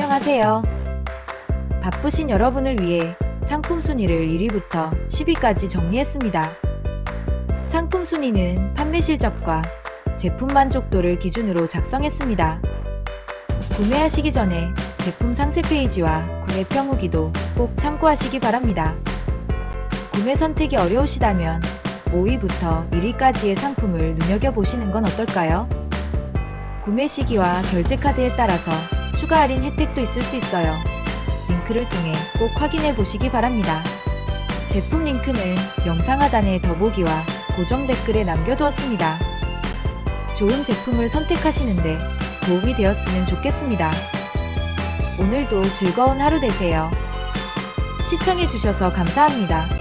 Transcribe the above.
안녕하세요. 바쁘신 여러분을 위해 상품 순위를 1위부터 10위까지 정리했습니다. 상품 순위는 판매 실적과 제품 만족도를 기준으로 작성했습니다. 구매하시기 전에 제품 상세 페이지와 구매 평 후기도 꼭 참고하시기 바랍니다. 구매 선택이 어려우시다면 5위부터 1위까지의 상품을 눈여겨보시는 건 어떨까요? 구매 시기와 결제 카드에 따라서 추가 할인 혜택도 있을 수 있어요. 링크를 통해 꼭 확인해 보시기 바랍니다. 제품 링크는 영상 하단의 더보기와 고정 댓글에 남겨두었습니다. 좋은 제품을 선택하시는데 도움이 되었으면 좋겠습니다. 오늘도 즐거운 하루 되세요. 시청해주셔서 감사합니다.